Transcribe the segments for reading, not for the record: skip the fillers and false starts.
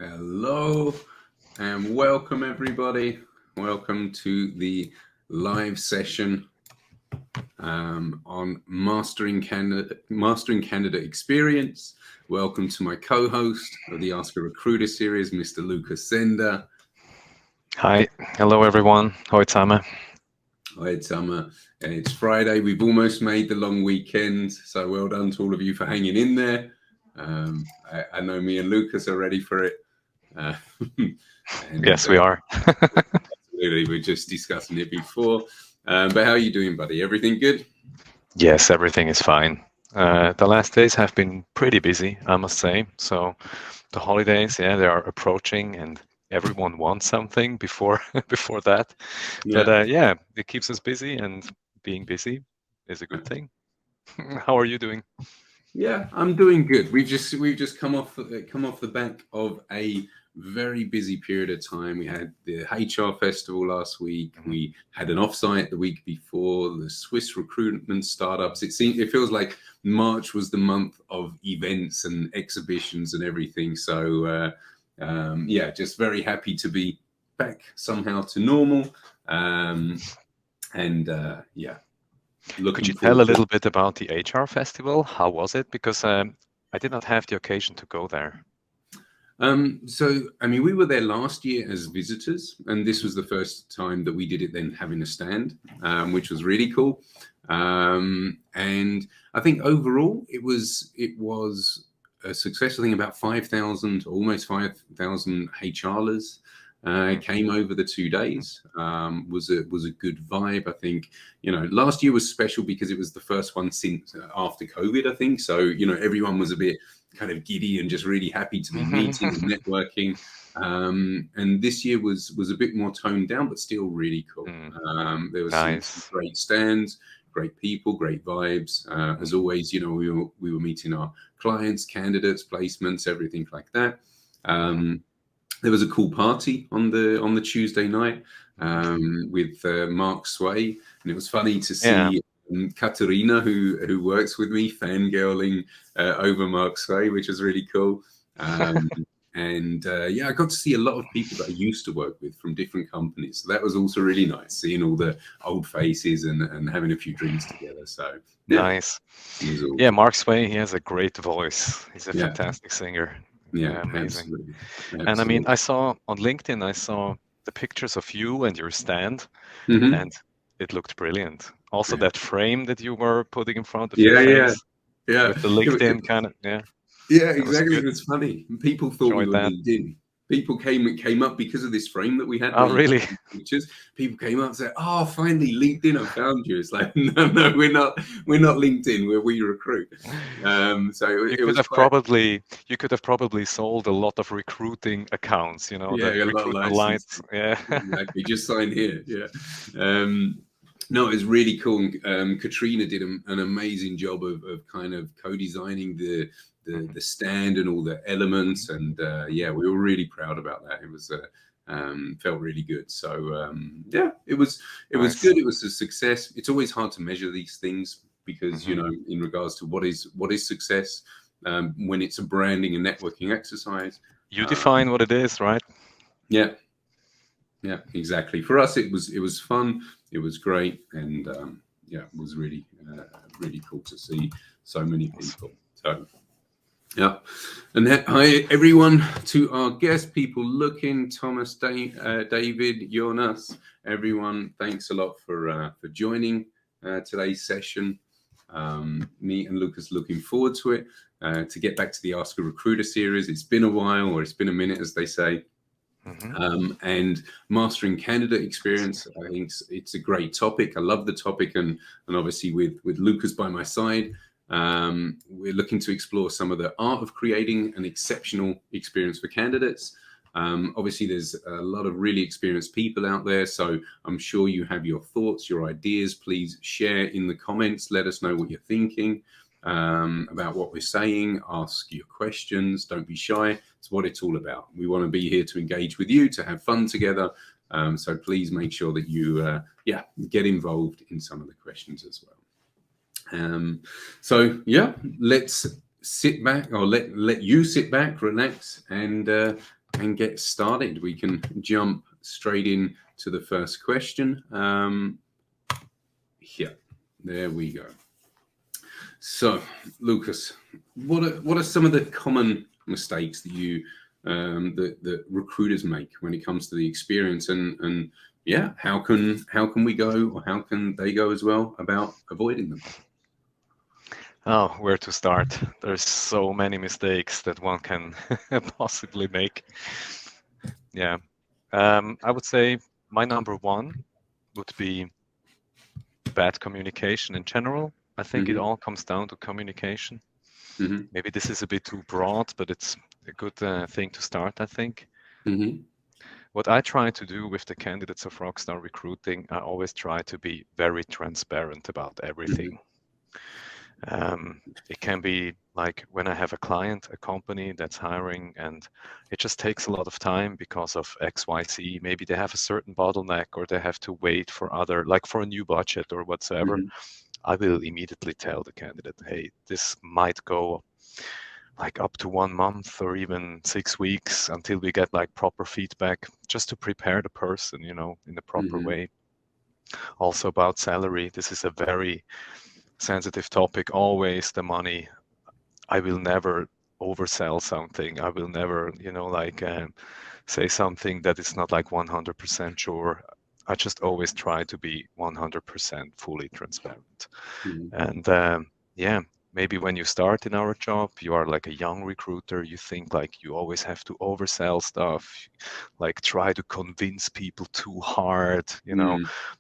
Hello and welcome everybody. Welcome to the live session on Mastering Candidate Experience. Welcome to my co-host of the Ask a Recruiter series, Mr. Lucas Sender. Hi, hello everyone. Hoi zusammen. Hi, Summer. It's Friday. We've almost made the long weekend, so well done to all of you for hanging in there. I know me and Lucas are ready for it. Yes, we are. Absolutely, we were just discussing it before. But how are you doing, buddy? Everything good? Yes, everything is fine. The last days have been pretty busy, I must say. So the holidays, they are approaching, and everyone wants something before before that. Yeah. But it keeps us busy, and being busy is a good thing. How are you doing? Yeah, I'm doing good. We've just come off the back of a very busy period of time. We had the HR festival last week. We had an offsite the week before, the Swiss recruitment startups. It feels like March was the month of events and exhibitions and everything. So just very happy to be back somehow to normal. Could you tell a little bit about the HR festival? How was it? Because I did not have the occasion to go there. We were there last year as visitors, and this was the first time that we did it then having a stand, which was really cool. And I think overall it was a success. I think about 5,000, almost 5,000 HRers came over the 2 days. Was a good vibe. I think, last year was special because it was the first one since after COVID, I think. So, everyone was a bit kind of giddy and just really happy to be meeting and networking. And this year was a bit more toned down, but still really cool. There was some great stands, great people, great vibes. As always, we were meeting our clients, candidates, placements, everything like that. There was a cool party on the Tuesday night with Mark Sway, and it was funny to see Katerina, who works with me, fangirling over Mark Sway, which was really cool. I got to see a lot of people that I used to work with from different companies. So that was also really nice, seeing all the old faces and having a few drinks together. So nice. Yeah, Mark Sway, he has a great voice. He's a fantastic singer. Yeah, amazing. Absolutely. And I saw on LinkedIn, I saw the pictures of you and your stand, and it looked brilliant. Also, that frame that you were putting in front of your face, with the LinkedIn kind of, Yeah, exactly. It was funny. People thought we were LinkedIn. People came up because of this frame that we had. Oh, really? Pictures. People came up and said, "Oh, finally, LinkedIn! I found you." It's like, no, we're not LinkedIn. We recruit. So you could have probably sold a lot of recruiting accounts. The recruitment lights. Yeah, exactly. Just sign here. Yeah. No, it was really cool. Katrina did an amazing job of kind of co-designing the stand and all the elements, and we were really proud about that. It was felt really good. So it was good. It was a success. It's always hard to measure these things because in regards to what is success when it's a branding and networking exercise. You define what it is, right? Yeah, exactly. For us, it was fun. It was great, and it was really really cool to see so many people. So. Yeah, and hi everyone to our guest people looking, Thomas, David, Jonas, everyone. Thanks a lot for joining today's session. Me and Lucas looking forward to it to get back to the Ask a Recruiter series. It's been a while, or it's been a minute, as they say. And mastering candidate experience, I think it's a great topic. I love the topic, and obviously with Lucas by my side. We're looking to explore some of the art of creating an exceptional experience for candidates. Obviously, there's a lot of really experienced people out there, so I'm sure you have your thoughts, your ideas. Please share in the comments. Let us know what you're thinking about what we're saying. Ask your questions. Don't be shy. It's what it's all about. We want to be here to engage with you, to have fun together. So please make sure that you get involved in some of the questions as well. Let's sit back, or let you sit back, relax, and and get started. We can jump straight in to the first question. Here, there we go. So, Lucas, what are some of the common mistakes that you that recruiters make when it comes to the experience, and yeah, how can we go, or how can they go as well about avoiding them? Oh, where to start? There's so many mistakes that one can possibly make. Yeah. I would say my number one would be bad communication in general. I think it all comes down to communication. Maybe this is a bit too broad, but it's a good thing to start, I think. What I try to do with the candidates of Rockstar Recruiting, I always try to be very transparent about everything. It can be like when I have a client, a company that's hiring, and it just takes a lot of time because of XYZ. Maybe they have a certain bottleneck, or they have to wait for like for a new budget or whatsoever. I will immediately tell the candidate, hey, this might go like up to 1 month or even 6 weeks until we get like proper feedback, just to prepare the person, in the proper way. Also about salary, this is a very sensitive topic. Always the money. I will never oversell something. I will never, say something that is not like 100% sure. I just always try to be 100% fully transparent. And maybe when you start in our job, you are like a young recruiter, you think like you always have to oversell stuff, like try to convince people too hard,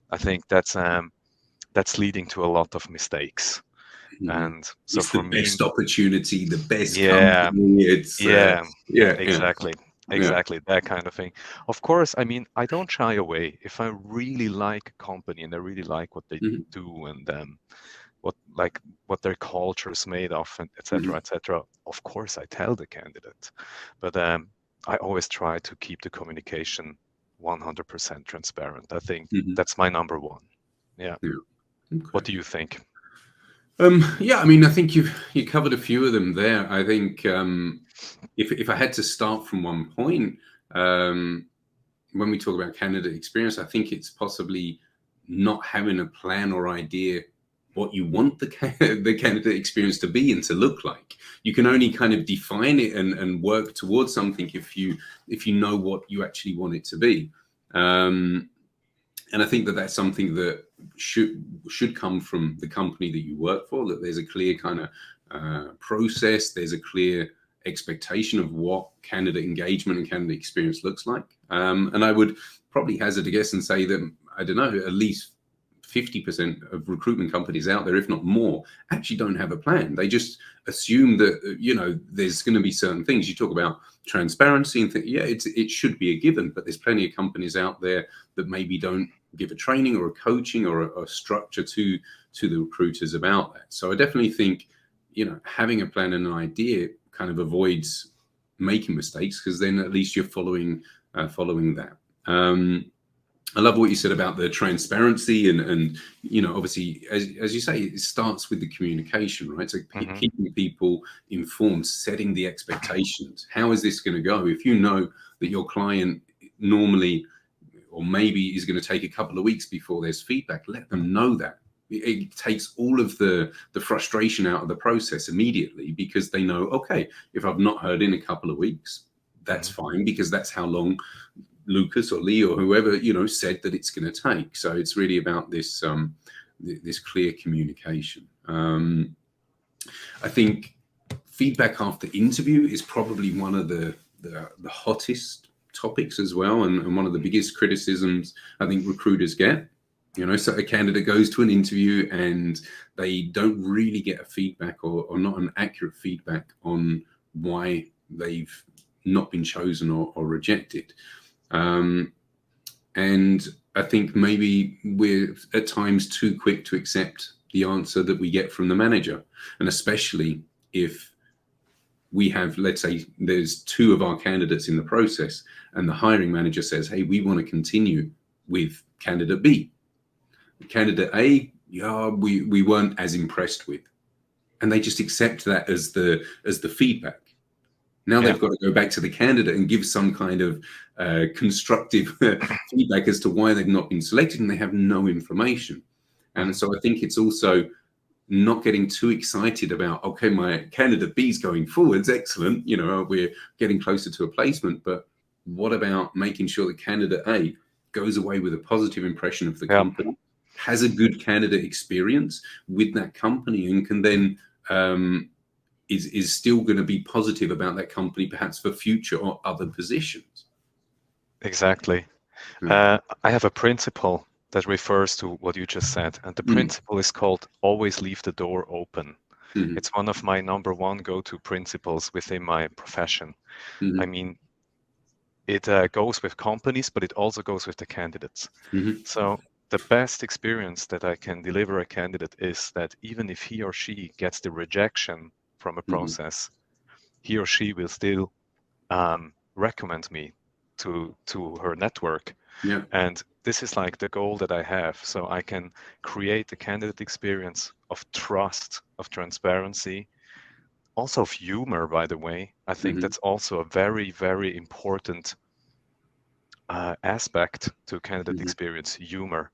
I think that's leading to a lot of mistakes. And so it's for the me, best opportunity, the best company. It's exactly that kind of thing. Of course, I mean, I don't shy away. If I really like a company and I really like what they do, and what their culture is made of, and etc. etc. Of course, I tell the candidate, but I always try to keep the communication 100% transparent. I think that's my number one. Yeah. Okay. What do you think? I mean, I think you covered a few of them there. I think if I had to start from one point, when we talk about candidate experience, I think it's possibly not having a plan or idea what you want the candidate experience to be and to look like. You can only kind of define it and work towards something if you know what you actually want it to be. And I think that that's something that should come from the company that you work for, that there's a clear kind of process, there's a clear expectation of what candidate engagement and candidate experience looks like. And I would probably hazard a guess and say that, I don't know, at least 50% of recruitment companies out there, if not more, actually don't have a plan. They just assume that, there's going to be certain things. You talk about transparency and it should be a given, but there's plenty of companies out there that maybe don't give a training or a coaching or a structure to the recruiters about that. So I definitely think, having a plan and an idea kind of avoids making mistakes, because then at least you're following that. I love what you said about the transparency and obviously, as you say, it starts with the communication, right? So keeping people informed, setting the expectations. How is this going to go? If you know that your client normally or maybe is going to take a couple of weeks before there's feedback, let them know that. It takes all of the frustration out of the process immediately, because they know, okay, if I've not heard in a couple of weeks, that's fine, because that's how long Lucas or Lee or whoever, said that it's going to take. So it's really about this this clear communication. I think feedback after interview is probably one of the hottest topics as well, and one of the biggest criticisms I think recruiters get. So a candidate goes to an interview and they don't really get a feedback or not an accurate feedback on why they've not been chosen or rejected. And I think maybe we're at times too quick to accept the answer that we get from the manager. And especially if we have, let's say there's 2 of our candidates in the process and the hiring manager says, hey, we want to continue with candidate B. Candidate A, we weren't as impressed with. And they just accept that as the feedback. Now they've got to go back to the candidate and give some kind of constructive feedback as to why they've not been selected, and they have no information. And so I think it's also not getting too excited about, okay, my candidate B is going forwards, excellent, you know, we're getting closer to a placement, but what about making sure that candidate A goes away with a positive impression of the company, has a good candidate experience with that company, and can then is still going to be positive about that company, perhaps for future or other positions. Exactly. I have a principle that refers to what you just said, and the principle is called always leave the door open. It's one of my number one go-to principles within my profession. I mean, it goes with companies, but it also goes with the candidates. So the best experience that I can deliver a candidate is that even if he or she gets the rejection from a process, he or she will still recommend me to her network. And this is like the goal that I have. So I can create a candidate experience of trust, of transparency, also of humor, by the way. I think that's also a very, very important aspect to candidate experience, humor.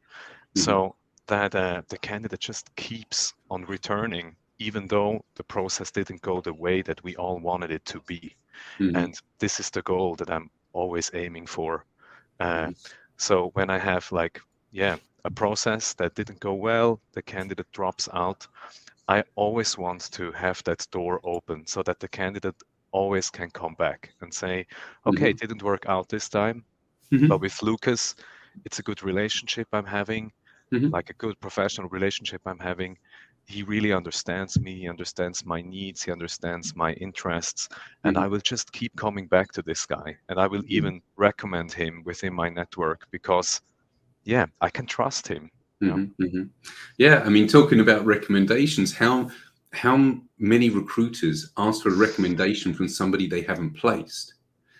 So that the candidate just keeps on returning, even though the process didn't go the way that we all wanted it to be. And this is the goal that I'm always aiming for. So when I have like, a process that didn't go well, the candidate drops out, I always want to have that door open so that the candidate always can come back and say, okay, it didn't work out this time, but with Lucas, it's a good relationship I'm having, like a good professional relationship I'm having. He really understands me, he understands my needs, he understands my interests, and I will just keep coming back to this guy, and I will even recommend him within my network because, I can trust him. Yeah, I mean, talking about recommendations, how many recruiters ask for a recommendation from somebody they haven't placed,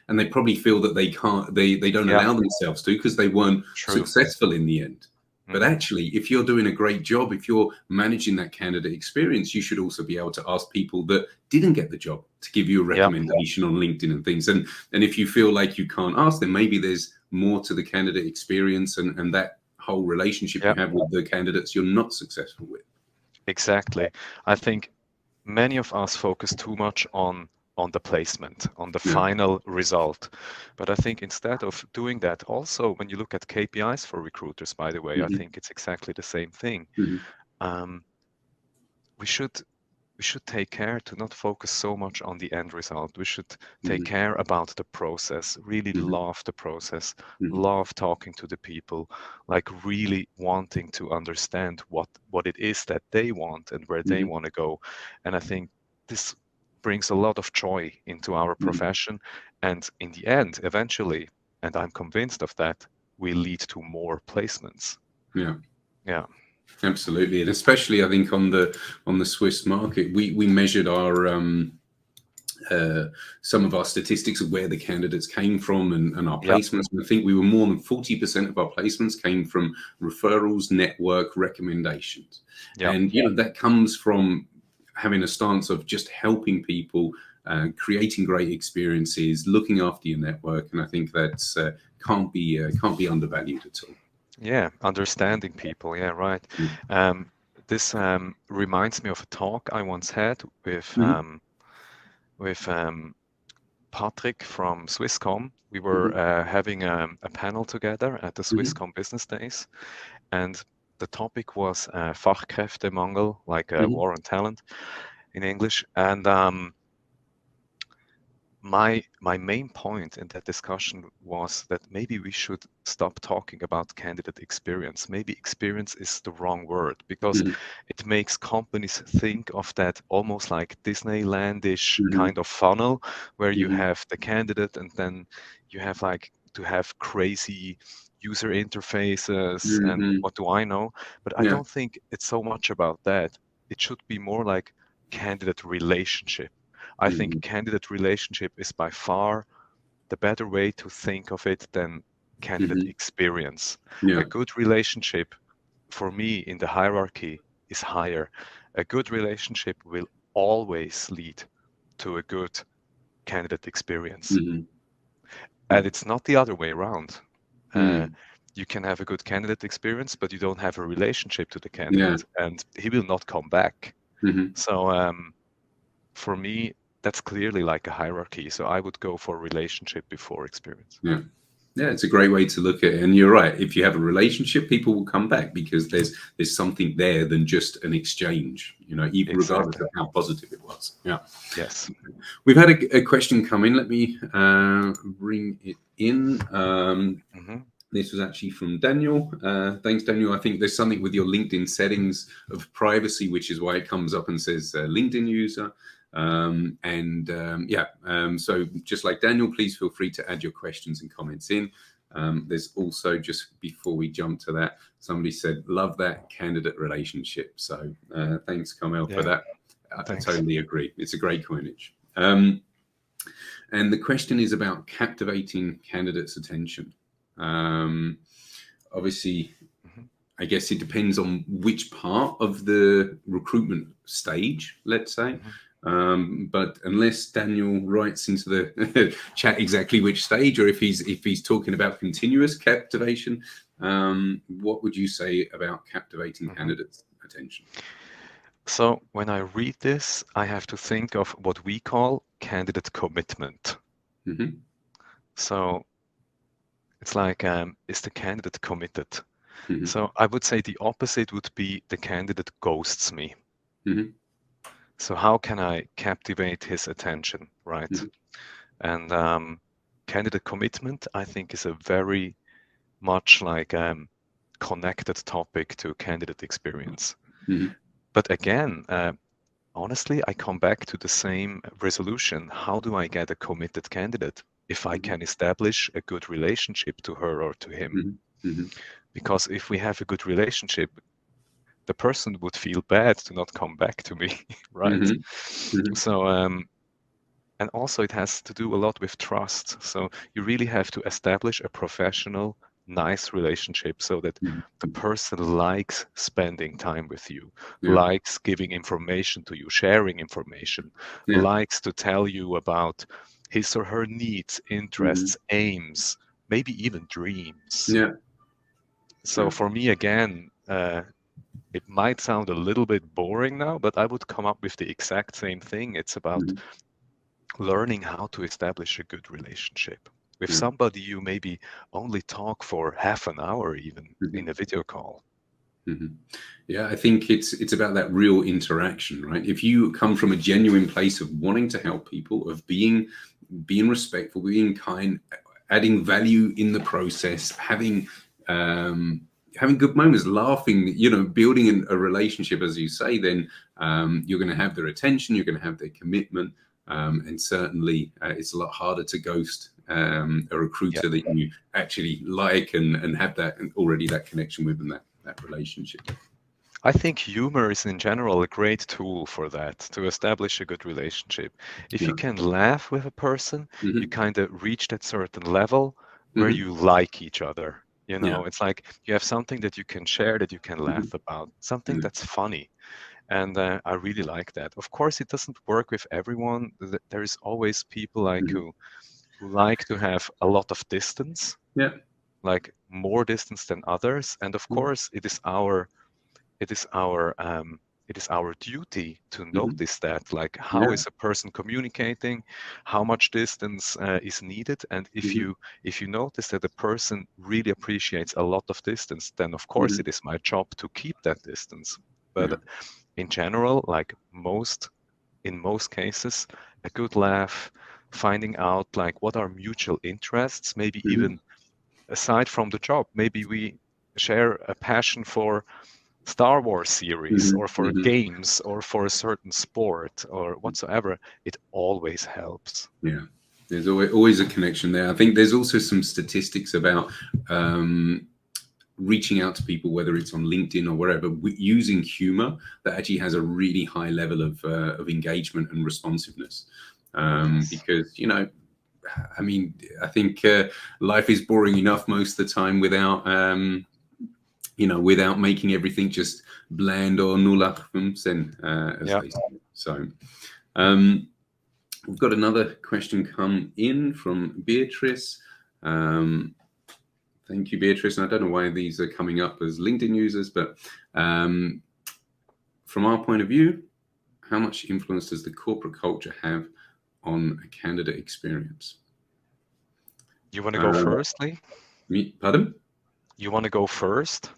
and they probably feel that they can't, they don't allow themselves to because they weren't successful in the end. But actually, if you're doing a great job, if you're managing that candidate experience, you should also be able to ask people that didn't get the job to give you a recommendation on LinkedIn and things. And if you feel like you can't ask them, maybe there's more to the candidate experience and that whole relationship you have with the candidates you're not successful with. Exactly. I think many of us focus too much on the placement, on the final result. But I think instead of doing that, also when you look at KPIs for recruiters, by the way, I think it's exactly the same thing. We should take care to not focus so much on the end result. We should take care about the process, really love the process, love talking to the people, like really wanting to understand what it is that they want and where they want to go. And I think this brings a lot of joy into our profession. And in the end, eventually, and I'm convinced of that, will lead to more placements. Yeah. Absolutely, and especially I think on the Swiss market, we measured our some of our statistics of where the candidates came from and our placements. And I think we were more than 40% of our placements came from referrals, network, recommendations, and that comes from having a stance of just helping people, creating great experiences, looking after your network, and I think that's can't be undervalued at all. Yeah, understanding people. Yeah, right. This reminds me of a talk I once had with Patrick from Swisscom. We were having a panel together at the Swisscom Business Days, and the topic was Fachkräftemangel, like war on talent in English. And my main point in that discussion was that maybe we should stop talking about candidate experience. Maybe experience is the wrong word because it makes companies think of that almost like Disneylandish kind of funnel where you have the candidate and then you have like to have crazy user interfaces and what do I know. But I don't think it's so much about that. It should be more like candidate relationship. I think candidate relationship is by far the better way to think of it than candidate experience. A good relationship for me in the hierarchy is higher. A good relationship will always lead to a good candidate experience. And it's not the other way around. You can have a good candidate experience, but you don't have a relationship to the candidate, and he will not come back. So for me, that's clearly like a hierarchy. So I would go for relationship before experience. Yeah, it's a great way to look at it. And you're right. If you have a relationship, people will come back because there's something there than just an exchange, even regardless of how positive it was. Yeah. Yes. We've had a question come in. Let me bring it in. This was actually from Daniel. Thanks, Daniel. I think there's something with your LinkedIn settings of privacy, which is why it comes up and says LinkedIn user. So just like Daniel, please feel free to add your questions and comments in. There's also, just before we jump to that, somebody said, love that candidate relationship. So thanks, Carmel, for that. I totally agree. It's a great coinage. And the question is about captivating candidates' attention. Obviously, I guess it depends on which part of the recruitment stage, let's say. But unless Daniel writes into the chat exactly which stage, or if he's talking about continuous captivation, what would you say about captivating candidates' attention? So when I read this, I have to think of what we call candidate commitment. So it's like, is the candidate committed? So I would say the opposite would be the candidate ghosts me. So how can I captivate his attention, right? And candidate commitment, I think, is a very much like connected topic to candidate experience. But again, honestly, I come back to the same resolution. How do I get a committed candidate? If I can establish a good relationship to her or to him. Because if we have a good relationship, the person would feel bad to not come back to me, right? So, and also it has to do a lot with trust. So you really have to establish a professional, nice relationship so that the person likes spending time with you, likes giving information to you, sharing information, likes to tell you about his or her needs, interests, aims, maybe even dreams. So for me, again, it might sound a little bit boring now, but I would come up with the exact same thing. It's about learning how to establish a good relationship with somebody you maybe only talk for half an hour even in a video call. Yeah, I think it's about that real interaction, right? If you come from a genuine place of wanting to help people, of being respectful, being kind, adding value in the process, having good moments, laughing, building a relationship, as you say, then you're going to have their attention, you're going to have their commitment, and certainly it's a lot harder to ghost a recruiter that you actually like and have that already that connection with and that relationship. I think humor is in general a great tool for that, to establish a good relationship. If you can laugh with a person, you kind of reach that certain level where you like each other. It's like you have something that you can share, that you can laugh about, something that's funny. And I really like that. Of course, it doesn't work with everyone. There is always people like who like to have a lot of distance, like more distance than others. And of course, it is our duty to notice that, like, how is a person communicating, how much distance is needed, and if you notice that a person really appreciates a lot of distance, then of course it is my job to keep that distance. But in general, like in most cases, a good laugh, finding out like what are mutual interests, maybe even aside from the job, maybe we share a passion for Star Wars series or for games or for a certain sport or whatsoever, it always helps. Yeah, there's always a connection there. I think there's also some statistics about reaching out to people, whether it's on LinkedIn or wherever, using humor, that actually has a really high level of engagement and responsiveness. Because, I mean, I think life is boring enough most of the time without without making everything just bland or 0,5%, as they say. So, We've got another question come in from Beatrice. Thank you, Beatrice. And I don't know why these are coming up as LinkedIn users, but from our point of view, how much influence does the corporate culture have on a candidate experience? You want to go first, Lee? Pardon? You want to go first?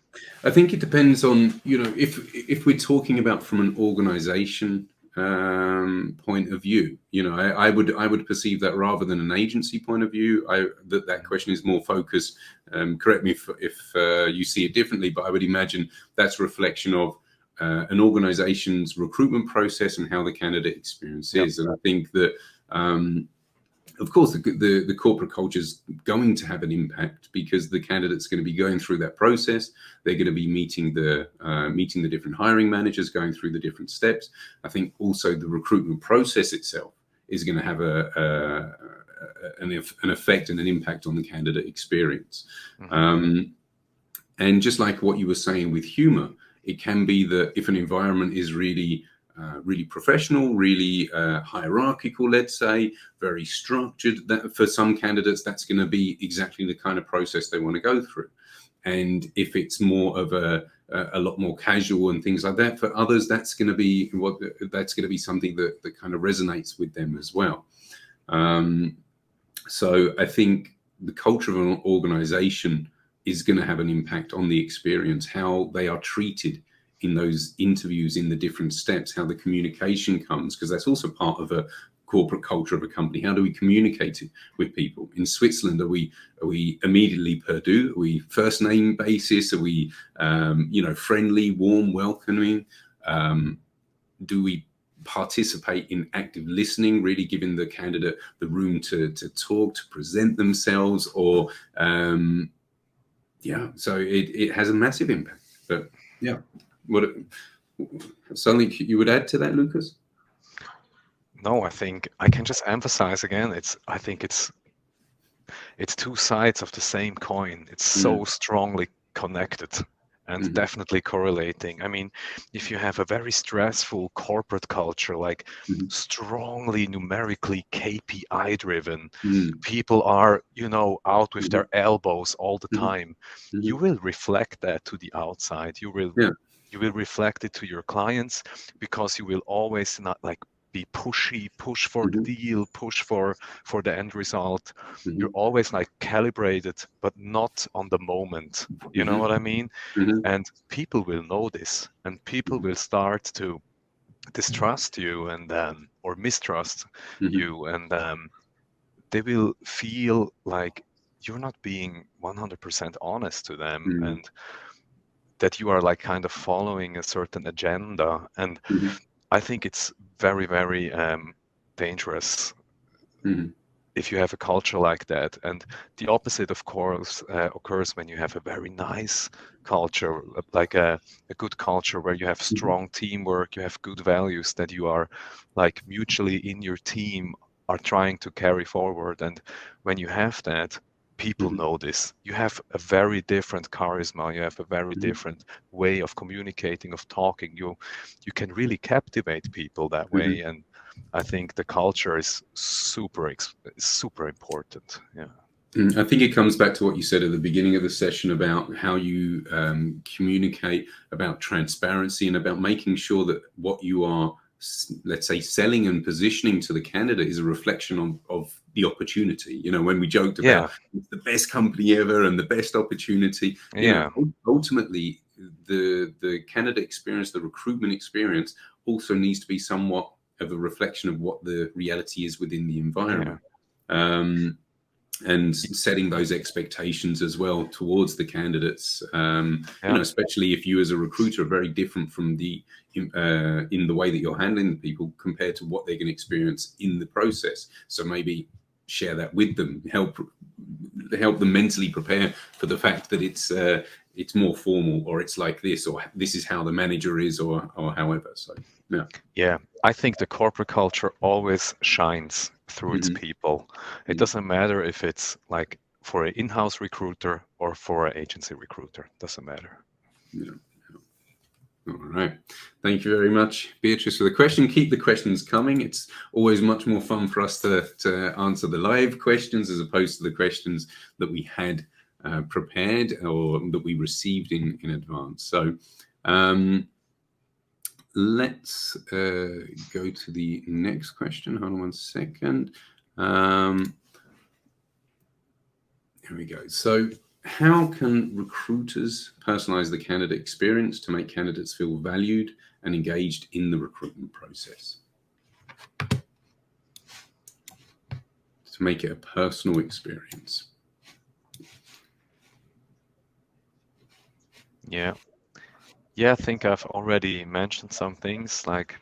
I think it depends on, if we're talking about from an organization point of view, I would perceive that rather than an agency point of view, that question is more focused. Correct me if you see it differently, but I would imagine that's a reflection of an organization's recruitment process and how the candidate experience is. And I think that, of course, the corporate culture is going to have an impact because the candidate's going to be going through that process. They're going to be meeting the different hiring managers, going through the different steps. I think also the recruitment process itself is going to have an effect and an impact on the candidate experience. Mm-hmm. And just like what you were saying with humor, it can be that if an environment is really professional, really hierarchical, let's say, very structured, that for some candidates, that's going to be exactly the kind of process they want to go through. And if it's more of a lot more casual and things like that, for others, that's going to be something that kind of resonates with them as well. So I think the culture of an organization is going to have an impact on the experience, how they are treated in those interviews, in the different steps, how the communication comes, because that's also part of a corporate culture of a company. How do we communicate it with people? In Switzerland, are we immediately per do? Are we first name basis? Are we friendly, warm, welcoming? Do we participate in active listening, really giving the candidate the room to talk, to present themselves? Or so it has a massive impact. But what something you would add to that, Lucas? No, I think I can just emphasize again. I think it's two sides of the same coin. It's so strongly connected and definitely correlating. I mean, if you have a very stressful corporate culture, like strongly numerically KPI driven, people are, out with their elbows all the time. You will reflect that to the outside. You will reflect it to your clients, because you will always not be pushy, push for the deal, push for the end result. You're always calibrated, but not on the moment. You know what I mean? And people will know this, and people will start to distrust you and or mistrust you, and they will feel like you're not being 100% honest to them, and that you are kind of following a certain agenda. And I think it's very, very dangerous if you have a culture like that. And the opposite, of course, occurs when you have a very nice culture, like a good culture where you have strong teamwork, you have good values that you are mutually in your team are trying to carry forward. And when you have that, people know this. You have a very different charisma. You have a very different way of communicating, of talking. You can really captivate people that way. And I think the culture is super important. Yeah. I think it comes back to what you said at the beginning of the session about how you communicate, about transparency, and about making sure that what you are, let's say, selling and positioning to the candidate is a reflection of the opportunity. When we joked about it's the best company ever and the best opportunity, ultimately the candidate experience, the recruitment experience also needs to be somewhat of a reflection of what the reality is within the environment. And setting those expectations as well towards the candidates, especially if you as a recruiter are very different from in the way that you're handling the people compared to what they're going to experience in the process. So maybe share that with them, help them mentally prepare for the fact that it's more formal, or it's like this, or this is how the manager is, or however. So I think the corporate culture always shines through its people. It doesn't matter if it's for an in-house recruiter or for an agency recruiter. Doesn't matter. All right. Thank you very much, Beatrice, for the question. Keep the questions coming. It's always much more fun for us to answer the live questions as opposed to the questions that we had prepared or that we received in advance. So let's go to the next question. Hold on one second. Here we go. So how can recruiters personalize the candidate experience to make candidates feel valued and engaged in the recruitment process? To make it a personal experience. Yeah. Yeah, I think I've already mentioned some things like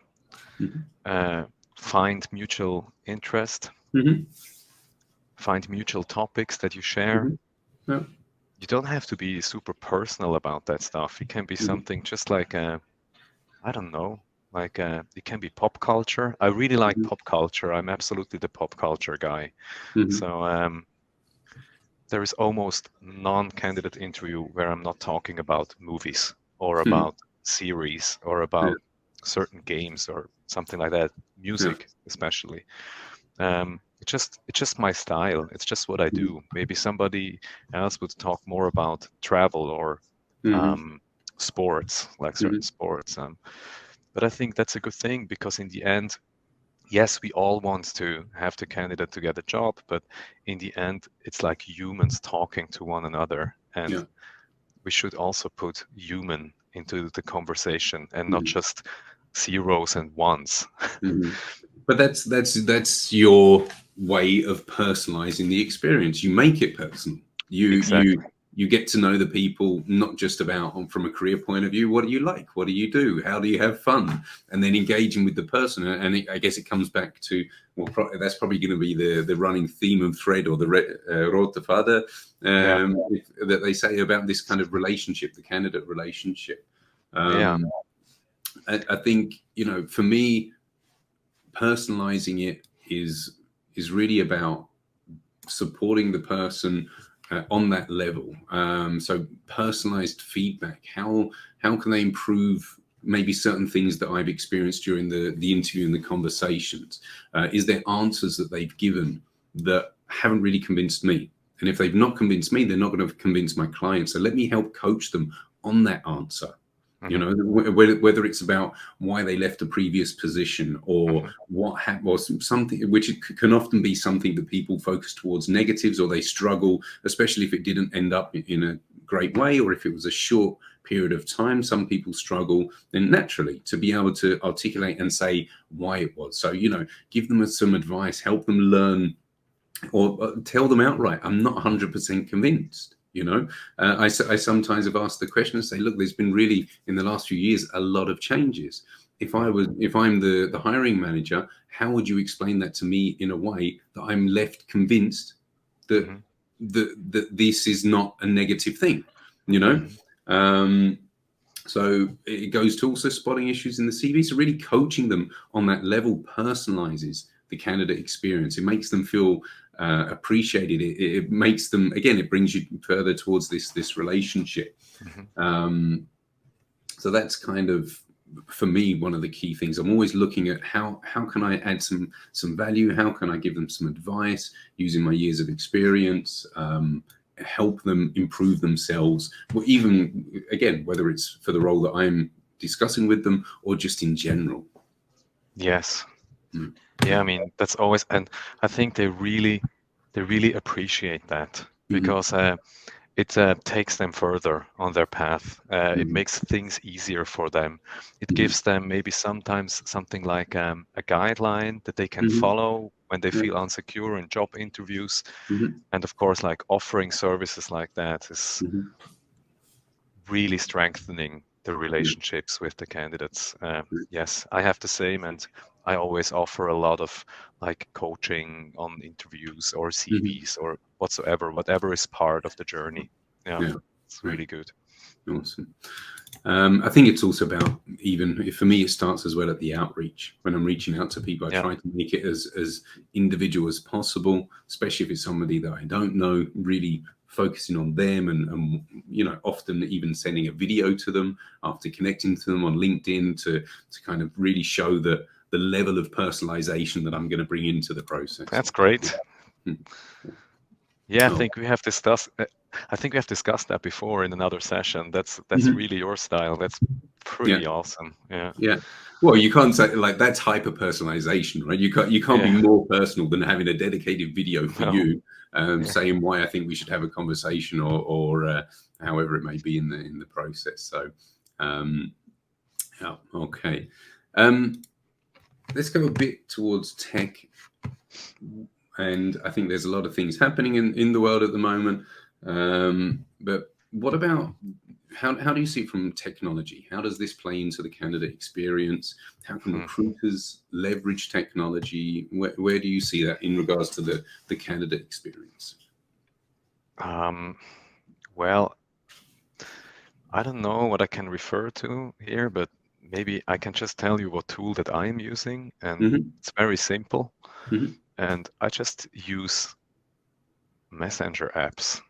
find mutual interest, find mutual topics that you share. Yeah. You don't have to be super personal about that stuff. It can be something just like, I don't know, like it can be pop culture. I really like pop culture. I'm absolutely the pop culture guy. So there is almost non-candidate interview where I'm not talking about movies or about series or about certain games or something like that, music especially. It's just my style. It's just what I do. Maybe somebody else would talk more about travel or sports, like certain sports. But I think that's a good thing because in the end, yes, we all want to have the candidate to get a job, but in the end, it's like humans talking to one another. And we should also put human into the conversation and not just zeros and ones. But that's your way of personalizing the experience. You make it personal. You get to know the people, not just about from a career point of view. What do you like? What do you do? How do you have fun? And then engaging with the person. And I guess it comes back to, well, that's probably going to be the running theme and thread, or the rote Fader that they say about this kind of relationship, the candidate relationship. I think, for me, personalizing it is really about supporting the person on that level. So personalized feedback. How can they improve maybe certain things that I've experienced during the interview and the conversations? Is there answers that they've given that haven't really convinced me? And if they've not convinced me, they're not going to convince my clients. So let me help coach them on that answer. Whether it's about why they left a previous position or what happened, or something which can often be something that people focus towards negatives, or they struggle, especially if it didn't end up in a great way, or if it was a short period of time. Some people struggle, then naturally to be able to articulate and say why it was. So, give them some advice, help them learn, or tell them outright, I'm not 100% convinced. I sometimes have asked the question and say, look, there's been really, in the last few years, a lot of changes. If I'm the hiring manager, how would you explain that to me in a way that I'm left convinced that that this is not a negative thing? So it goes to also spotting issues in the CV. So really coaching them on that level personalizes the candidate experience. It makes them feel appreciated. It makes them, again, it brings you further towards this relationship. So that's kind of, for me, one of the key things. I'm always looking at how can I add some value? How can I give them some advice using my years of experience? Help them improve themselves, or even, again, whether it's for the role that I'm discussing with them or just in general. Yes. Yeah, I mean, that's always, and I think they really appreciate that because it takes them further on their path. It makes things easier for them. It gives them maybe sometimes something like a guideline that they can follow when they feel insecure in job interviews. And of course, like offering services like that is really strengthening the relationships with the candidates. Yes, I have the same, and I always offer a lot of like coaching on interviews or CVs or whatever is part of the journey. Yeah, it's really good. Awesome. I think it's also about, even for me, it starts as well at the outreach. When I'm reaching out to people, I try to make it as individual as possible, especially if it's somebody that I don't know, really focusing on them and often even sending a video to them after connecting to them on LinkedIn to kind of really show the level of personalization that I'm going to bring into the process. That's great. Yeah, I think we have discussed that before in another session. That's really your style. That's pretty awesome. Yeah. Yeah. Well, you can't say like that's hyper personalization, right? You can't be more personal than having a dedicated video for you, saying why I think we should have a conversation or however it may be in the process. So, okay. Let's go a bit towards tech. And I think there's a lot of things happening in the world at the moment. But what about, how do you see it from technology? How does this play into the candidate experience? How can recruiters leverage technology? Where do you see that in regards to the candidate experience? Well, I don't know what I can refer to here, but maybe I can just tell you what tool that I am using, and it's very simple. And I just use messenger apps.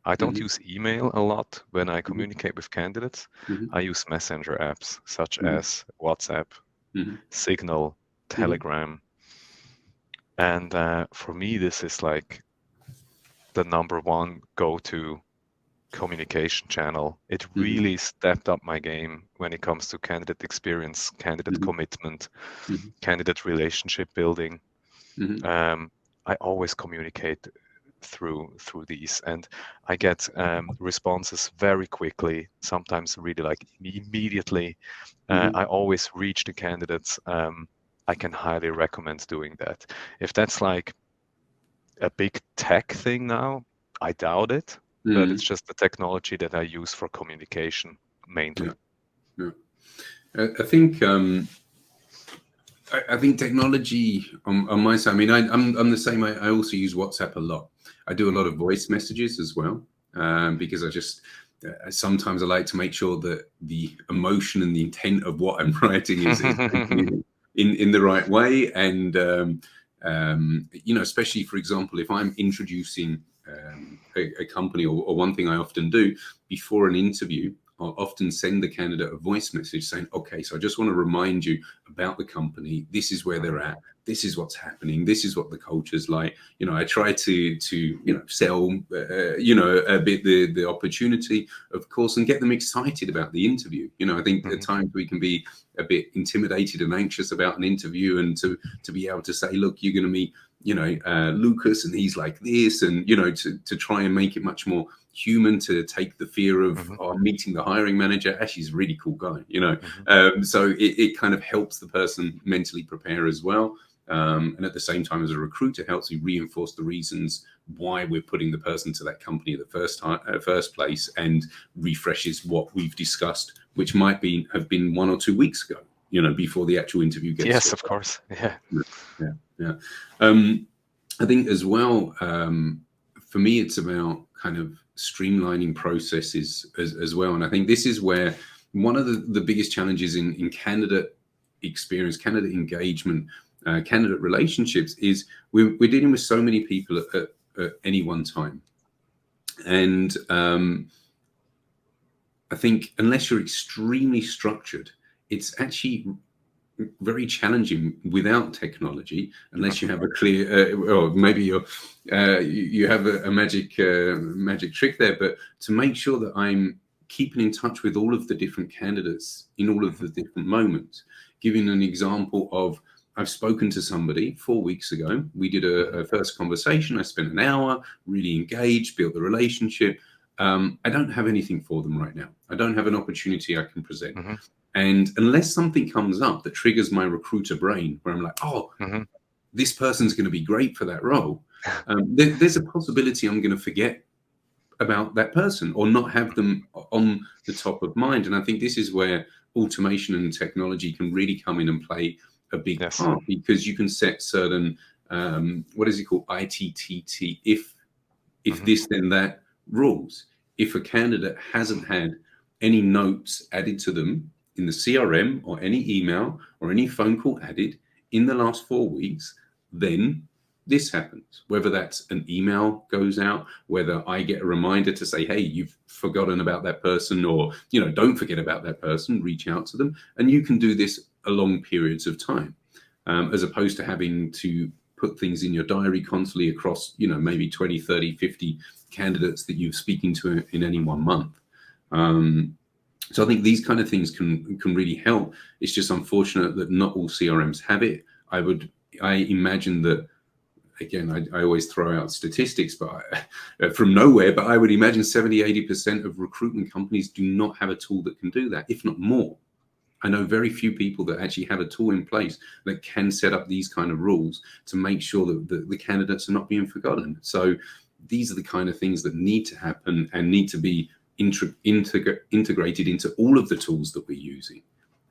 I don't use email a lot when I communicate with candidates. I use messenger apps such as WhatsApp, Signal, Telegram. And for me, this is like the number one go-to communication channel. It really stepped up my game when it comes to candidate experience, candidate commitment, candidate relationship building. I always communicate through these, and I get responses very quickly, sometimes really like immediately. I always reach the candidates. I can highly recommend doing that. If that's like a big tech thing now, I doubt it, but it's just the technology that I use for communication mainly. I think I think technology on my side, I mean, I'm the same. I also use WhatsApp a lot. I do a lot of voice messages as well, because I just sometimes I like to make sure that the emotion and the intent of what I'm writing is in the right way. And especially, for example, if I'm introducing a company, or one thing I often do before an interview, I'll often send the candidate a voice message saying, okay, so I just want to remind you about the company. This is where they're at. This is what's happening. This is what the culture's like. I try to sell, a bit the opportunity, of course, and get them excited about the interview. I think at times we can be a bit intimidated and anxious about an interview, and to be able to say, look, you're going to meet, Lucas, and he's like this, and, to try and make it much more human, to take the fear of meeting the hiring manager. Actually, he's a really cool guy, so it kind of helps the person mentally prepare as well. And at the same time, as a recruiter, helps you reinforce the reasons why we're putting the person to that company at the first place, and refreshes what we've discussed, which might have been 1 or 2 weeks ago, before the actual interview gets Yes, started. of course. Yeah. I think as well, for me, it's about kind of streamlining processes as well. And I think this is where one of the biggest challenges in candidate experience, candidate engagement, candidate relationships is we're dealing with so many people at any one time. And I think unless you're extremely structured, it's actually very challenging without technology, unless you have a clear, or maybe you have a magic trick there. But to make sure that I'm keeping in touch with all of the different candidates in all of the different moments. Giving an example of, I've spoken to somebody 4 weeks ago. We did a first conversation. I spent an hour, really engaged, built the relationship. I don't have anything for them right now. I don't have an opportunity I can present. And unless something comes up that triggers my recruiter brain, where I'm like, this person's going to be great for that role, there's a possibility I'm going to forget about that person or not have them on the top of mind. And I think this is where automation and technology can really come in and play a big part, because you can set certain, what is it called? ITTT, if this, then that rules. If a candidate hasn't had any notes added to them in the CRM or any email or any phone call added in the last 4 weeks, then this happens. Whether that's an email goes out, whether I get a reminder to say, hey, you've forgotten about that person, or, don't forget about that person, reach out to them. And you can do this along periods of time, as opposed to having to put things in your diary constantly across, maybe 20, 30, 50 candidates that you're speaking to in any 1 month. So I think these kind of things can really help. It's just unfortunate that not all CRMs have it. I imagine that, again, I always throw out statistics from nowhere, but I would imagine 70, 80% of recruitment companies do not have a tool that can do that, if not more. I know very few people that actually have a tool in place that can set up these kind of rules to make sure that the candidates are not being forgotten. So these are the kind of things that need to happen and need to be integrated into all of the tools that we're using.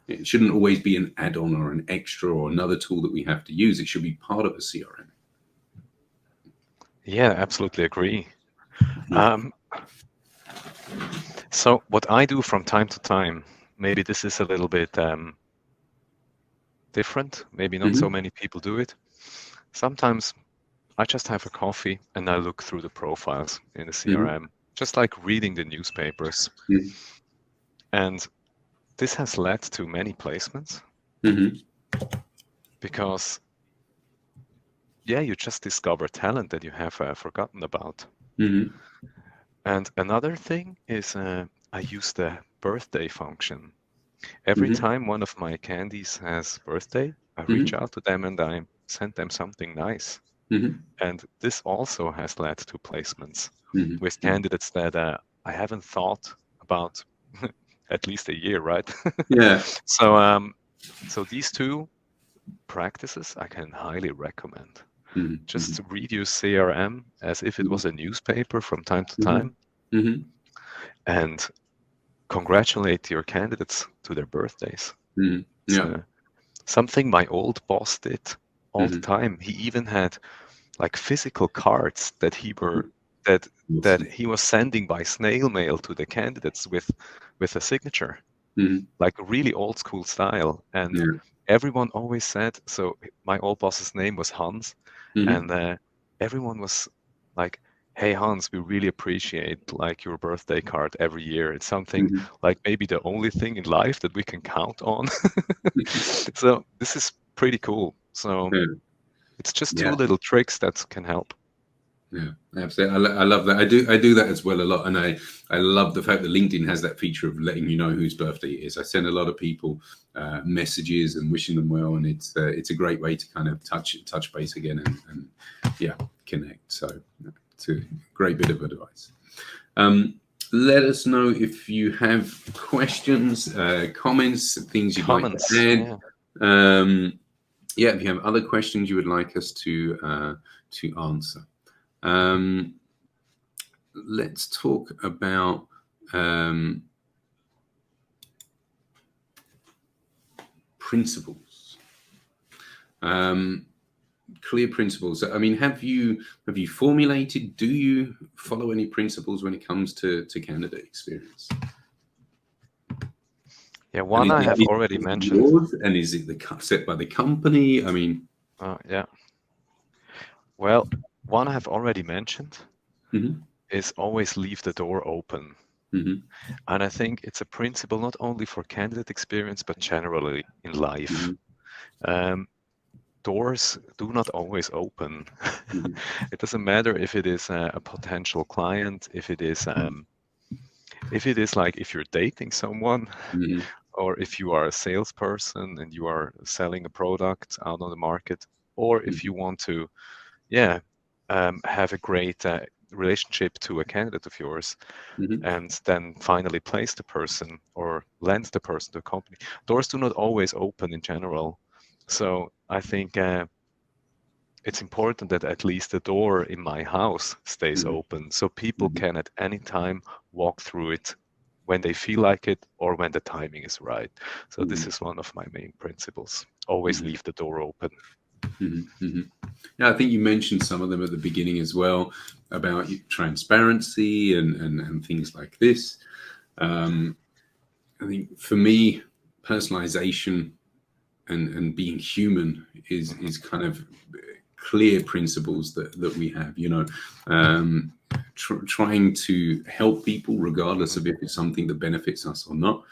It shouldn't always be an add-on or an extra or another tool that we have to use. It should be part of a CRM. Yeah, absolutely agree. So what I do from time to time, maybe this is a little bit different. Maybe not so many people do it. Sometimes I just have a coffee and I look through the profiles in the CRM, just like reading the newspapers. And this has led to many placements because, you just discover talent that you have forgotten about. And another thing is I use the birthday function. Every time one of my candies has birthday, I reach out to them and I send them something nice. And this also has led to placements with candidates that I haven't thought about at least a year, right? Yeah. So these two practices I can highly recommend. Just read your CRM as if it was a newspaper from time to time, and congratulate your candidates to their birthdays. Something my old boss did all the time. He even had like physical cards that he was sending by snail mail to the candidates with a signature, like a really old school style. And everyone always said, so my old boss's name was Hans, and everyone was like, hey Hans, we really appreciate like your birthday card every year. It's something like maybe the only thing in life that we can count on. So this is pretty cool. So it's just two little tricks that can help. Yeah, absolutely. I love that. I do that as well a lot, and I love the fact that LinkedIn has that feature of letting you know whose birthday it is. I send a lot of people messages and wishing them well, and it's a great way to kind of touch base again and connect. So it's a great bit of advice. Let us know if you have questions, comments, things you'd like to add. If you have other questions you would like us to answer. Let's talk about principles. Clear principles. I mean, have you formulated? Do you follow any principles when it comes to candidate experience? Yeah, one I have already mentioned. And is it set by the company? I mean, well, one I have already mentioned is always leave the door open. And I think it's a principle not only for candidate experience, but generally in life. Doors do not always open. It doesn't matter if it is a potential client, if it is like if you're dating someone, or if you are a salesperson and you are selling a product out on the market, or if you want to have a great relationship to a candidate of yours, and then finally place the person or lend the person to a company. Doors do not always open in general. So I think it's important that at least the door in my house stays open, so people can at any time walk through it when they feel like it or when the timing is right. So this is one of my main principles. Always leave the door open. Yeah, I think you mentioned some of them at the beginning as well, about transparency and things like this. I think for me, personalization and being human is kind of clear principles that we have, trying to help people regardless of if it's something that benefits us or not,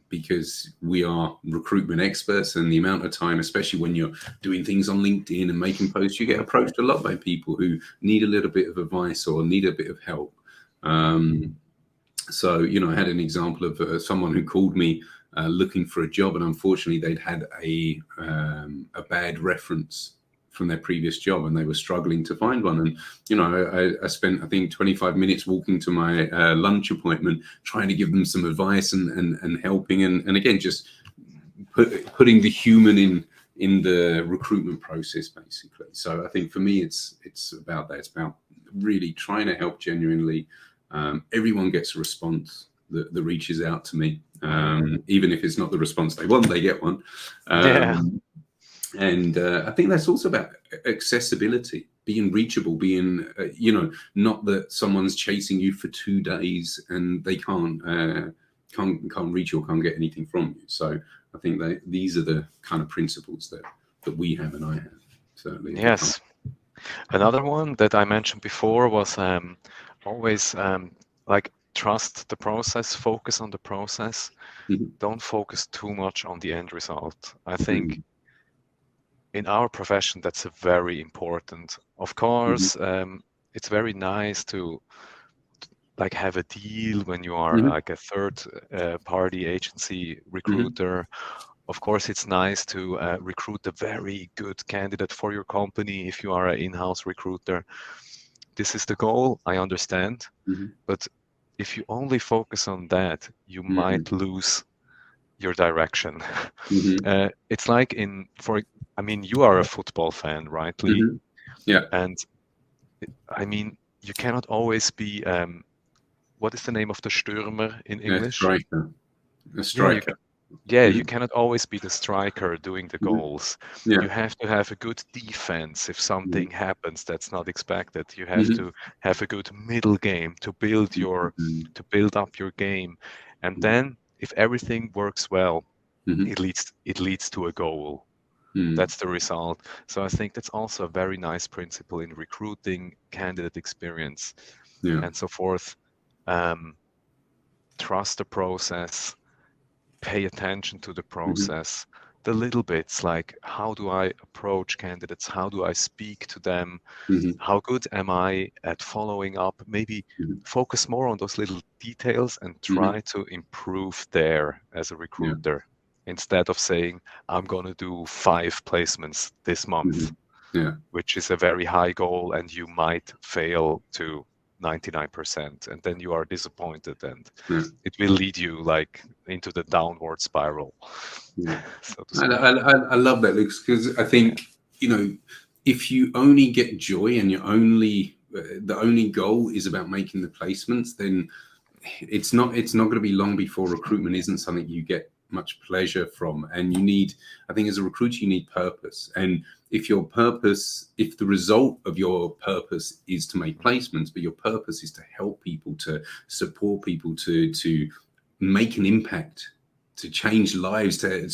because we are recruitment experts, and the amount of time, especially when you're doing things on LinkedIn and making posts, you get approached a lot by people who need a little bit of advice or need a bit of help. So, I had an example of someone who called me looking for a job, and unfortunately they'd had a bad reference from their previous job, and they were struggling to find one. And I spent, I think, 25 minutes walking to my lunch appointment, trying to give them some advice and helping, and again, just putting the human in the recruitment process, basically. So I think for me, it's about that. It's about really trying to help genuinely. Everyone gets a response that reaches out to me, even if it's not the response they want, they get one. And I think that's also about accessibility, being reachable, being, not that someone's chasing you for 2 days and they can't reach you or can't get anything from you. So I think that these are the kind of principles that we have and I have, certainly. Yes. Another one that I mentioned before was always like trust the process, focus on the process. Don't focus too much on the end result. I think in our profession, that's very important. Of course, it's very nice to like have a deal when you are like a third party agency recruiter. Of course, it's nice to recruit a very good candidate for your company if you are an in-house recruiter. This is the goal, I understand. But if you only focus on that, you might lose your direction. It's like you are a football fan, right, Lee? Yeah. And I mean, you cannot always be, what is the name of the Stürmer in English? A striker. You cannot always be the striker doing the goals. Yeah. You have to have a good defense if something happens that's not expected. You have to have a good middle game to build up your game. And then if everything works well, it leads to a goal. That's the result. So I think that's also a very nice principle in recruiting, candidate experience, and so forth. Trust the process, pay attention to the process, the little bits like how do I approach candidates? How do I speak to them? How good am I at following up? Maybe focus more on those little details and try to improve there as a recruiter instead of saying, I'm going to do 5 placements this month, which is a very high goal, and you might fail to 99%, and then you are disappointed, and it will lead you like into the downward spiral. So to speak. I love that, Luke, because I think, if you only get joy and the only goal is about making the placements, then it's not going to be long before recruitment isn't something you get much pleasure from. And I think as a recruiter, you need purpose. And if the result of your purpose is to make placements, but your purpose is to help people, to support people, to make an impact, to change lives, to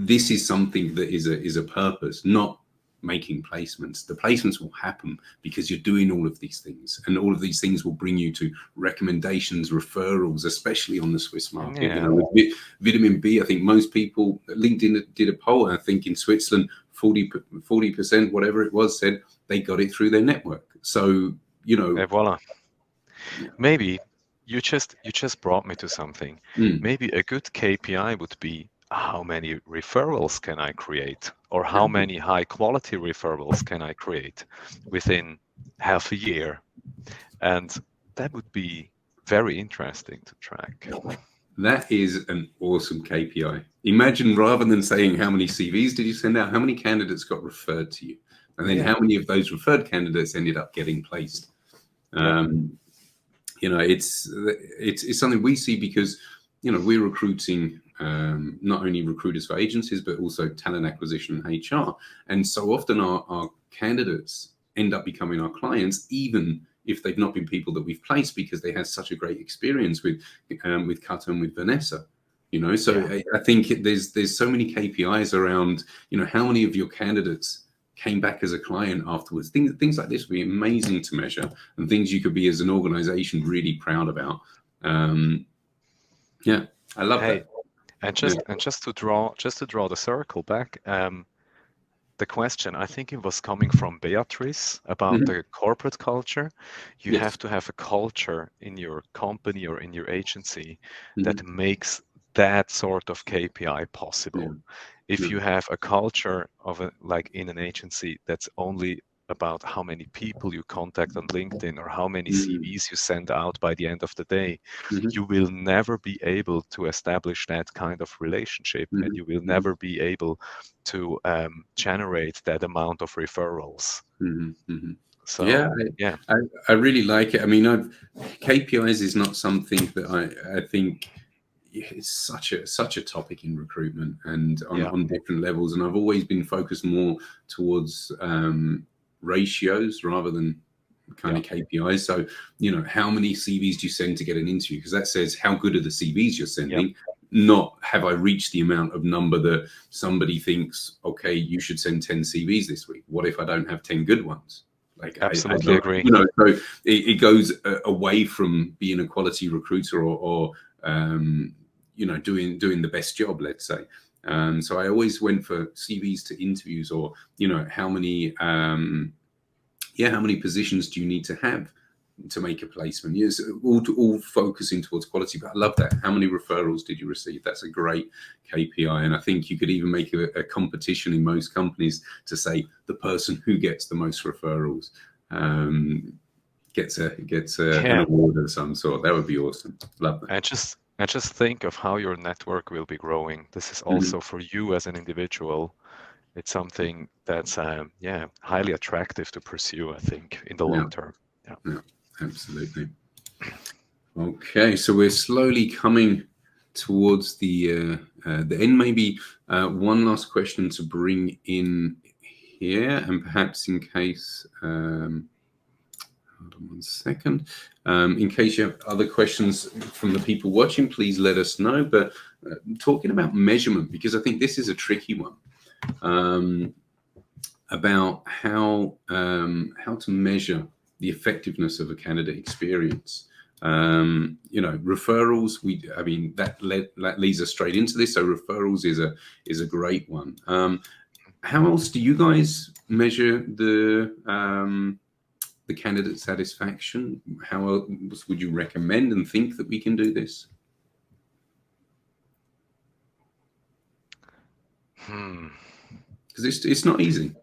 this is something that is a purpose, not making placements. The placements will happen because you're doing all of these things, and all of these things will bring you to recommendations, referrals, especially on the Swiss market. With vitamin B, I think most people, LinkedIn did a poll, and I think in Switzerland 40%, whatever it was, said they got it through their network. So voila. Maybe you just brought me to something. Maybe a good KPI would be, how many referrals can I create, or how many high quality referrals can I create within half a year? And that would be very interesting to track. That is an awesome KPI. Imagine, rather than saying how many CVs did you send out, how many candidates got referred to you, and then how many of those referred candidates ended up getting placed. It's something we see because we're recruiting not only recruiters for agencies, but also talent acquisition and HR. And so often our candidates end up becoming our clients, even if they've not been people that we've placed because they had such a great experience with Cutter and with Vanessa. So I think there's so many KPIs around, how many of your candidates came back as a client afterwards. Things like this would be amazing to measure, and things you could be as an organization really proud about. Yeah, I love that. And just to draw the circle back, the question, I think it was coming from Beatrice about the corporate culture. You have to have a culture in your company or in your agency that makes that sort of KPI possible. If you have a culture of like in an agency that's only about how many people you contact on LinkedIn or how many CVs you send out by the end of the day, you will never be able to establish that kind of relationship, and you will never be able to generate that amount of referrals. So I really like it. I mean, KPIs is not something that I think it's such a topic in recruitment and on different levels, and I've always been focused more towards ratios rather than kind of KPIs. So, how many CVs do you send to get an interview? Because that says how good are the CVs you're sending, not have I reached the amount of number that somebody thinks, okay, you should send 10 CVs this week. What if I don't have 10 good ones? Like, absolutely agree. So it goes away from being a quality recruiter or doing the best job, let's say. So I always went for CVs to interviews, or how many positions do you need to have to make a placement? Yes, all focusing towards quality. But I love that. How many referrals did you receive? That's a great KPI, and I think you could even make a competition in most companies to say the person who gets the most referrals gets an award of some sort. That would be awesome. Love that. And just think of how your network will be growing. This is also for you as an individual. It's something that's highly attractive to pursue, I think, in the long term. Yeah, absolutely. Okay, so we're slowly coming towards the end. Maybe one last question to bring in here, and perhaps in case. Hold on one second. In case you have other questions from the people watching, please let us know. But talking about measurement, because I think this is a tricky one, about how to measure the effectiveness of a candidate experience. Referrals. That leads us straight into this. So referrals is a great one. How else do you guys measure the candidate satisfaction? How else would you recommend and think that we can do this? Because it's not easy.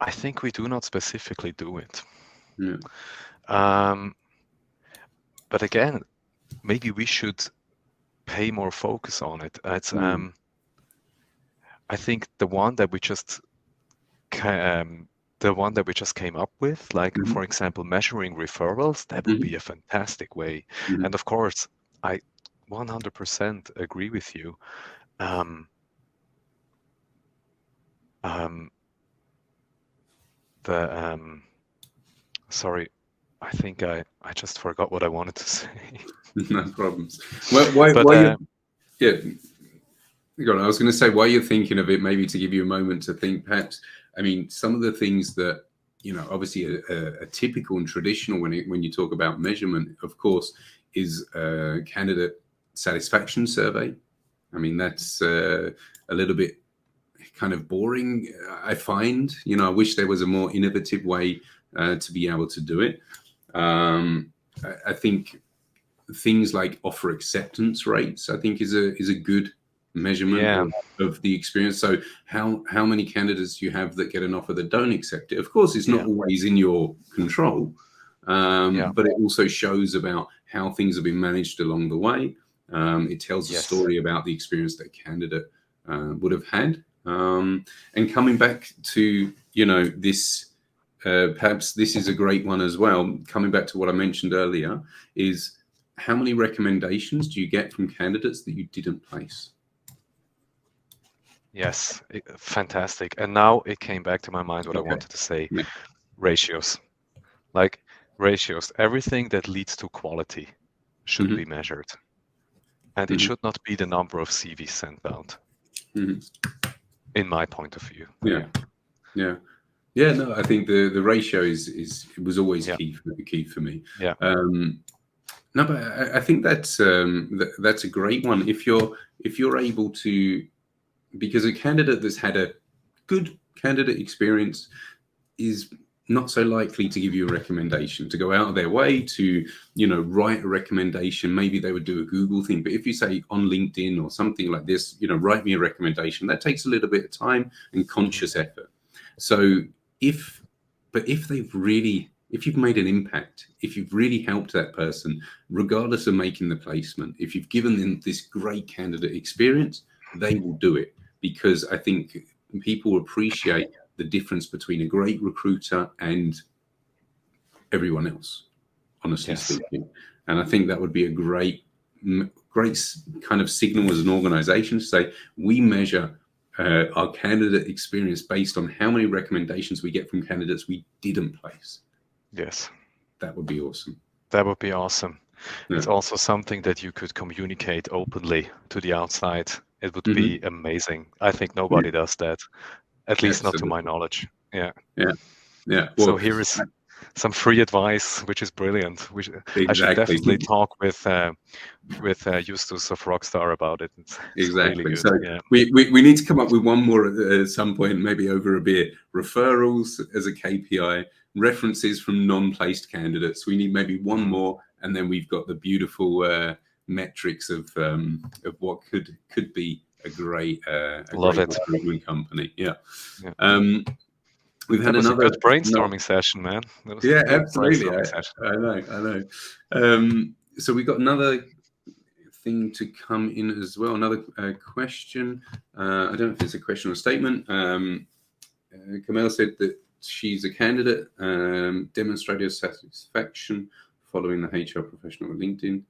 I think we do not specifically do it. But again, maybe we should pay more focus on it. It's I think the one that we just came up with, like for example, measuring referrals, that would be a fantastic way. And of course, I 100% agree with you. Sorry, I think I just forgot what I wanted to say. No problems. I was going to say, while you're thinking of it, maybe to give you a moment to think, perhaps, I mean, some of the things that, obviously are typical and traditional when you talk about measurement, of course, is a candidate satisfaction survey. I mean, that's a little bit kind of boring, I find. I wish there was a more innovative way to be able to do it. I think things like offer acceptance rates, I think, is a good measurement of the experience. So how many candidates do you have that get an offer that don't accept it? Of course, it's not always in your control, but it also shows about how things have been managed along the way. It tells a story about the experience that candidate would have had. And coming back to, this, perhaps this is a great one as well. Coming back to what I mentioned earlier, is how many recommendations do you get from candidates that you didn't place? Yes, fantastic. And now it came back to my mind what I wanted to say. Ratios. like ratios. Everything that leads to quality should be measured. And it should not be the number of CVs sent out, in my point of view. Yeah. No, I think the ratio it was always key for me. Yeah. No, but I think that's a great one. If you're able to, because a candidate that's had a good candidate experience is not so likely to give you a recommendation, to go out of their way to, write a recommendation. Maybe they would do a Google thing, but if you say on LinkedIn or something like this, write me a recommendation, that takes a little bit of time and conscious effort. So if you've made an impact, if you've really helped that person, regardless of making the placement, if you've given them this great candidate experience, they will do it, because I think people appreciate the difference between a great recruiter and everyone else, honestly speaking. And I think that would be a great kind of signal as an organization to say, we measure our candidate experience based on how many recommendations we get from candidates we didn't place. Yes. That would be awesome. That would be awesome. Yeah. It's also something that you could communicate openly to the outside. It would be amazing. I think nobody does that, at least not to my knowledge. Yeah. Well, so here is some free advice, which is brilliant. I should definitely talk with Justus of Rockstar about it. It's exactly. Really good. So we need to come up with one more at some point, maybe over a beer. Referrals as a KPI, references from non-placed candidates. We need maybe one more, and then we've got the beautiful metrics of what could be a great recruitment company. Yeah. We've had another good brainstorming session, man. Absolutely. I know. So we got another thing to come in as well. Another question. I don't know if it's a question or a statement. Kamel said that she's a candidate, demonstrated satisfaction following the HR professional at LinkedIn.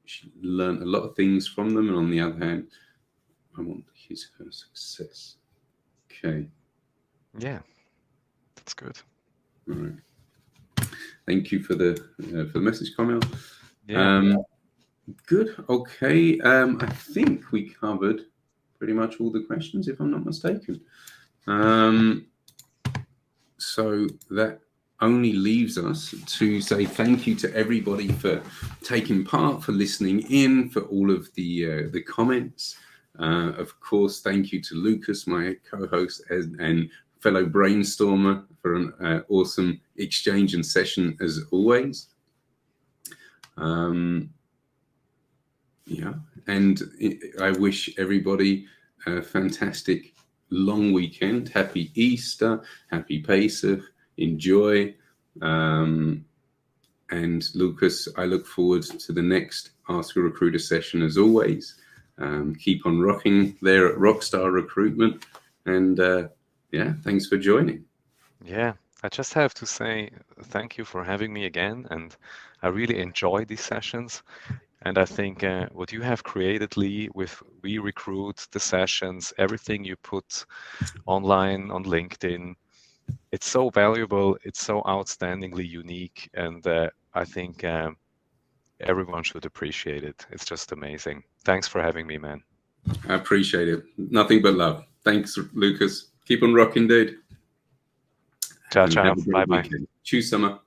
She learned a lot of things from them, and on the other hand, I want her success. Okay. Yeah, that's good. All right. Thank you for the message, Kamel. Yeah. Good. Okay. I think we covered pretty much all the questions, if I'm not mistaken. So that only leaves us to say thank you to everybody for taking part, for listening in, for all of the comments. Of course, thank you to Lucas, my co-host and fellow brainstormer, for an awesome exchange and session as always. And I wish everybody a fantastic long weekend. Happy Easter, happy Pesach, enjoy. And Lucas, I look forward to the next Ask a Recruiter session as always. Keep on rocking there at Rockstar Recruitment. And thanks for joining. Yeah, I just have to say thank you for having me again. And I really enjoy these sessions. And I think what you have created, Lee, with We Recruit, the sessions, everything you put online on LinkedIn, it's so valuable. It's so outstandingly unique. And I think everyone should appreciate it. It's just amazing. Thanks for having me, man. I appreciate it. Nothing but love. Thanks, Lucas. Keep on rocking, dude. Ciao, ciao. Bye-bye. Cheers, Summer.